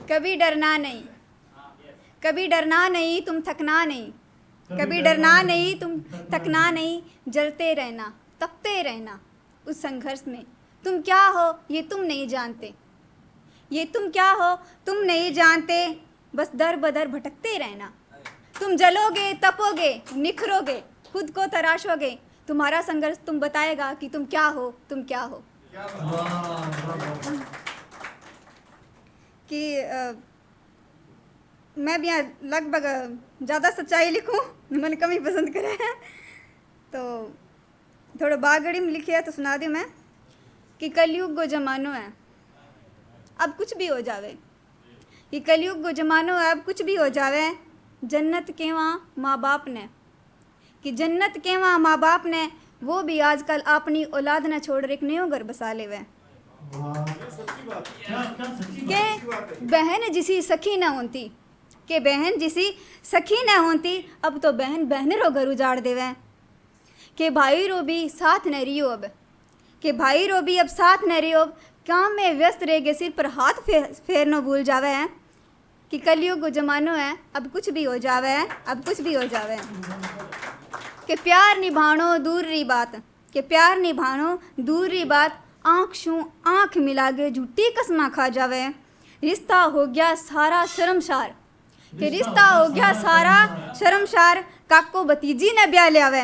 कभी डरना नहीं, कभी डरना नहीं, तुम थकना नहीं, कभी डरना नहीं, तुम थकना नहीं, जलते रहना, तपते रहना उस संघर्ष में। तुम क्या हो ये तुम नहीं जानते, ये तुम क्या हो तुम नहीं जानते, बस दर बदर भटकते रहना। तुम जलोगे, तपोगे, निखरोगे, खुद को तराशोगे, तुम्हारा संघर्ष तुम बताएगा कि तुम क्या हो, तुम क्या हो। कि मैं भी यहाँ लगभग ज़्यादा सच्चाई लिखूं, मैंने कम ही पसंद करा है, तो थोड़ा बागड़ी में लिखी है तो सुना दी मैं। कि कलयुग को जमानो है, अब कुछ भी हो जावे, कि कलयुग को जमानो है, अब कुछ भी हो जावे, जन्नत के वहाँ माँ बाप ने, कि जन्नत के वहाँ माँ बाप ने, वो भी आजकल अपनी औलाद न छोड़ एक नयो घर बसा ले वे। के बहन जिसी सखी न होती, के बहन जिसी सखी न होती, अब तो बहन बहन रो घर उजाड़ देवे। के भाई रो भी साथ न रियो अब, के भाई रो भी अब साथ न रियो, काम में व्यस्त रह गए, सिर पर हाथ फेर न भूल जावे हैं। कि कलयुग को जमानो है, अब कुछ भी हो जावे है, अब कुछ भी हो जावे है। कि प्यार निभानो दूर री बात, कि प्यार निभानो दूर री बात, आँख छू आँख मिला के झूठी कसमा खा जावे। रिश्ता हो गया सारा शर्मसार, कि रिश्ता हो गया सारा शर्मसार, काको भतीजी ने ब्याह लिया वे।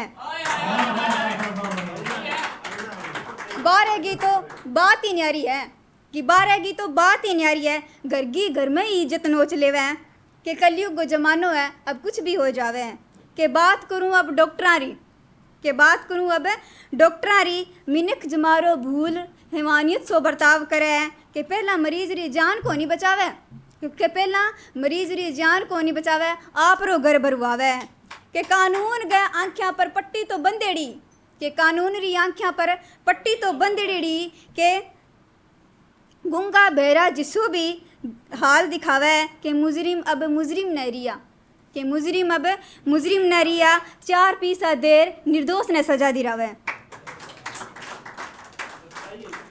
बारहेगी तो बात ही न्यारी है, कि बारहेगी तो बात ही न्यारी है, घर की घर में ही इज्जत नोच लेवे हैं। कि कलयुग को जमानो है, अब कुछ भी हो जावे हैं। कि बात करूं अब डॉक्टरारी, कि बात करूं अब डॉक्टरारी, मिनख जमारो भूल हैवानियत सो बर्ताव करे है। कि पहला मरीज री जान को नहीं बचावे, कि पहला मरीज री जान को नहीं बचावे, आप रो घर भरवावे। कि कानून गए आंखियां पर पट्टी तो बंदेड़ी, कि कानून री आंखियां पर पट्टी तो बंदेड़ी, के गूंगा बहरा जिसो भी हाल दिखावे। कि मुजरिम अब मुजरिम न रिया, कि मुजरिम अब मुजरिम न रिया, 4 पीसा देर निर्दोष ने सजा दिलावे।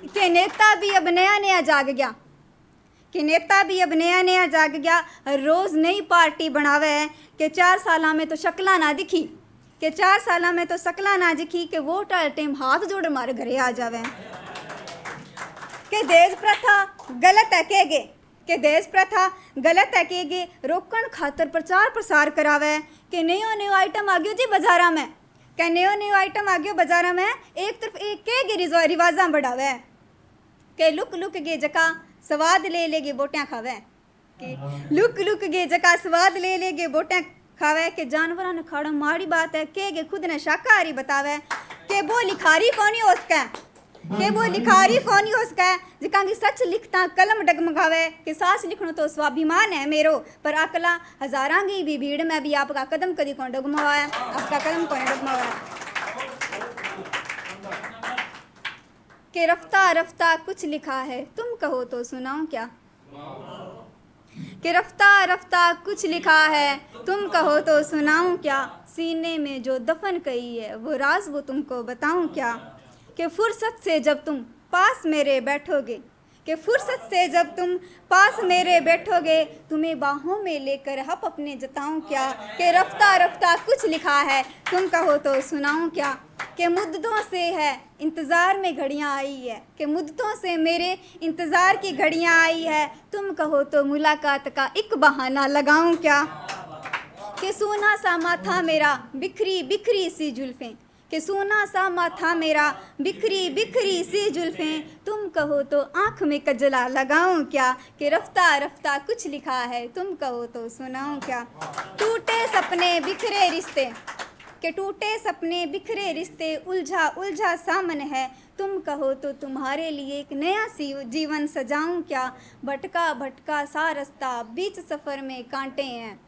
कि नेता भी अब नया नया जाग गया, कि नेता भी अब नया नया जाग गया, रोज़ नई पार्टी बनावे है। कि 4 साल में तो शक्ला ना दिखी, कि 4 साल में तो शक्ला ना दिखी, कि वोट आए टाइम हाथ जोड़ मारे घरे आ जावे। कि दहेज प्रथा गलत है कहेगे, कि दहेज प्रथा गलत है कहेगे, रोकण खातर प्रचार प्रसार करावे। कि नयो नयो आइटम आ गयो जी बाजारा में, कि नयो नयो आइटम आ गयो बाजारा में, एक तरफ एक कहेगे रिवाजा बढ़ावे। कि लुक लुक गे जका स्वाद ले लेगे बोटियाँ खावे, कि लुक लुक गे जका स्वाद ले लेगे बोटियाँ खावे। कि जानवरां ने खाड़ा माड़ी बात है, कहेगे खुद ने शाकाहारी बतावे। कि वो लिखारी कौन ही उसका, कि वो लिखारी कौन ही उसका, जिका की सच लिखता कलम डगमगावे। कि सास लिखनो तो स्वाभिमान है मेरो, पर अकला हजारां की भी भीड़ में भी आपका कदम कदी कौन डगमगावा है, आपका कदम कौन डगमगावा है। कि रफ्ता रफ्ता कुछ लिखा है, तुम कहो तो सुनाऊं क्या। कि रफ्ता रफ्ता कुछ लिखा है, तुम कहो तो सुनाऊं क्या, सीने में जो दफन कही है वो राज वो तुमको बताऊं क्या। कि फुर्सत से जब तुम पास मेरे बैठोगे, कि फुर्सत से जब तुम पास मेरे बैठोगे, तुम्हें बाहों में लेकर हप अपने जताऊं क्या। कि रफ्ता रफ्ता कुछ लिखा है, तुम कहो तो सुनाऊं क्या। कि मुद्दतों से है इंतज़ार में घड़ियां आई है, कि मुद्दतों से मेरे इंतज़ार की घड़ियां आई है, तुम कहो तो मुलाकात का एक बहाना लगाऊं क्या। कि सोना सा माथा मेरा बिखरी बिखरी सी जुल्फें, कि सोना सा माथा मेरा बिखरी बिखरी सी जुल्फें, तुम कहो तो आँख में कजला लगाऊं क्या। कि रफ्ता रफ्ता कुछ लिखा है, तुम कहो तो सुनाऊं क्या। टूटे सपने बिखरे रिश्ते, कि टूटे सपने बिखरे रिश्ते, उलझा उलझा सामन है, तुम कहो तो तुम्हारे लिए एक नया सी जीवन सजाऊं क्या। भटका भटका सा रास्ता बीच सफ़र में कांटे हैं,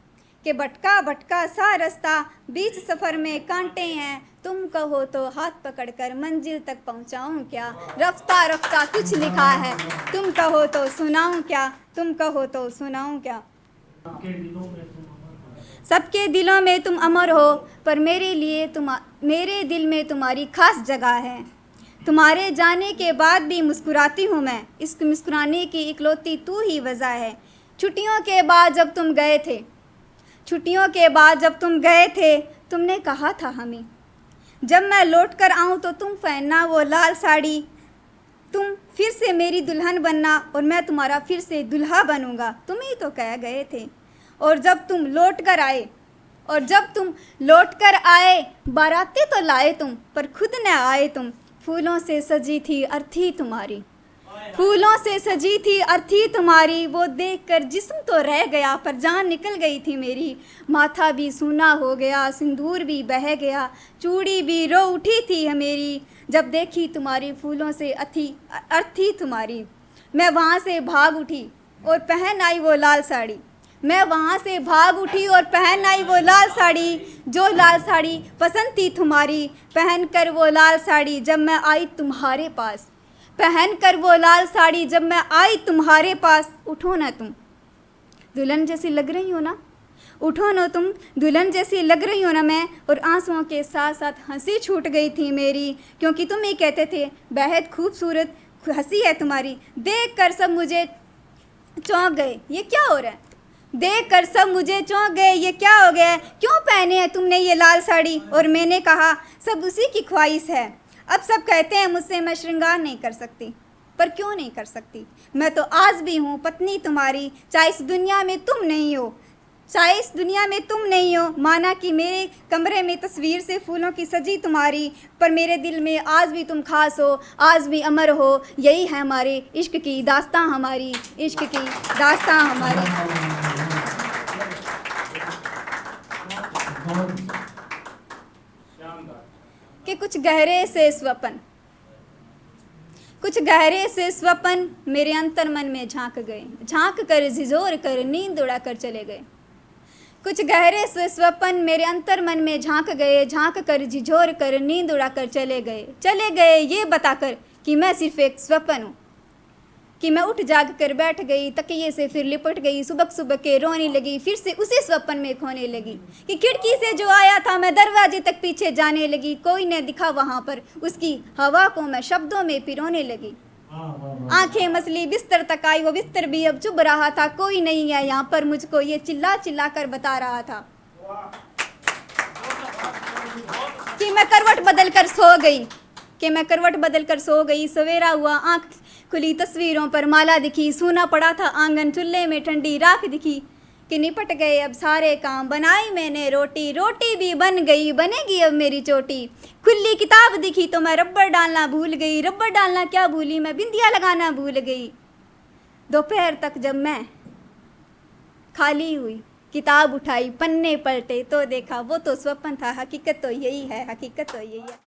कि भटका भटका सा रास्ता बीच सफ़र में कांटे हैं, तुम कहो तो हाथ पकड़कर मंजिल तक पहुंचाऊं क्या। रफ्ता रफ्ता कुछ लिखा है, तुम कहो तो सुनाऊं क्या, तुम कहो तो सुनाऊं क्या। सबके दिलों में तुम अमर हो, पर मेरे लिए मेरे दिल में तुम्हारी खास जगह है। तुम्हारे जाने के बाद भी मुस्कुराती हूँ मैं, इस मुस्कुराने की इकलौती तू ही वजह है। छुट्टियों के बाद जब तुम गए थे, छुट्टियों के बाद जब तुम गए थे, तुमने कहा था हमें जब मैं लौट कर आऊँ तो तुम पहनना वो लाल साड़ी, तुम फिर से मेरी दुल्हन बनना और मैं तुम्हारा फिर से दुल्हा बनूंगा, तुम ही तो कह गए थे। और जब तुम लौट कर आए, और जब तुम लौट कर आए, बाराती तो लाए तुम पर खुद न आए तुम। फूलों से सजी थी अर्थी तुम्हारी, फूलों से सजी थी अर्थी तुम्हारी, वो देखकर जिस्म तो रह गया पर जान निकल गई थी मेरी। माथा भी सूना हो गया, सिंदूर भी बह गया, चूड़ी भी रो उठी थी मेरी, जब देखी तुम्हारी फूलों से अर्थी तुम्हारी। मैं वहाँ से भाग उठी और पहन आई वो लाल साड़ी, मैं वहाँ से भाग उठी और पहन आई वो लाल साड़ी, जो लाल साड़ी पसंद थी तुम्हारी। पहन कर वो लाल साड़ी जब मैं आई तुम्हारे पास, पहन कर वो लाल साड़ी जब मैं आई तुम्हारे पास। उठो ना तुम दुल्हन जैसी लग रही हो ना, उठो ना तुम दुल्हन जैसी लग रही हो ना मैं। और आंसुओं के साथ साथ हंसी छूट गई थी मेरी, क्योंकि तुम ही कहते थे बेहद खूबसूरत हंसी है तुम्हारी। देख कर सब मुझे चौंक गए, ये क्या हो रहा है, देख कर सब मुझे चौंक गए, ये क्या हो गया है, क्यों पहने है तुमने ये लाल साड़ी। और मैंने कहा सब उसी की ख्वाहिश है। अब सब कहते हैं मुझसे मैं श्रृंगार नहीं कर सकती, पर क्यों नहीं कर सकती, मैं तो आज भी हूँ पत्नी तुम्हारी। चाहे इस दुनिया में तुम नहीं हो, चाहे इस दुनिया में तुम नहीं हो, माना कि मेरे कमरे में तस्वीर से फूलों की सजी तुम्हारी, पर मेरे दिल में आज भी तुम खास हो, आज भी अमर हो। यही है हमारे इश्क की दास्तां, हमारी इश्क की दास्तां हमारी। कि कुछ गहरे से स्वप्न, कुछ गहरे से स्वप्न मेरे अंतर मन में झांक गए, झांक कर झिझोर कर नींद उड़ा कर चले गए। कुछ गहरे से स्वप्न मेरे अंतर मन में झांक गए, झांक कर झिझोर कर नींद उड़ा कर चले गए। चले गए ये बताकर कि मैं सिर्फ एक स्वप्न हूँ, कि मैं उठ जाग कर बैठ गई, तकिए से फिर लिपट गई, सुबह सुबह के रोने लगी, फिर से उसी स्वप्न में खोने लगी। कि खिड़की से जो आया था मैं दरवाजे तक पीछे जाने लगी, कोई न दिखा वहाँ पर, उसकी हवा को मैं शब्दों में पिरोने लगी। आंखें मसली बिस्तर तक आई, वो बिस्तर भी अब चुभ रहा था, कोई नहीं है यहाँ पर मुझको ये चिल्ला चिल्ला कर बता रहा था। कि मैं करवट बदल कर सो गई, कि मैं करवट बदल कर सो गई। सवेरा हुआ, आंख खुली, तस्वीरों पर माला दिखी, सूना पड़ा था आंगन, चूल्हे में ठंडी राख दिखी। कि निपट गए अब सारे काम, बनाई मैंने रोटी, रोटी भी बन गई, बनेगी अब मेरी चोटी। खुली किताब दिखी तो मैं रब्बर डालना भूल गई, रब्बर डालना क्या भूली, मैं बिंदिया लगाना भूल गई। दोपहर तक जब मैं खाली हुई, किताब उठाई, पन्ने पलटे तो देखा वो तो स्वप्न था, हकीकत तो यही है, हकीकत तो यही है।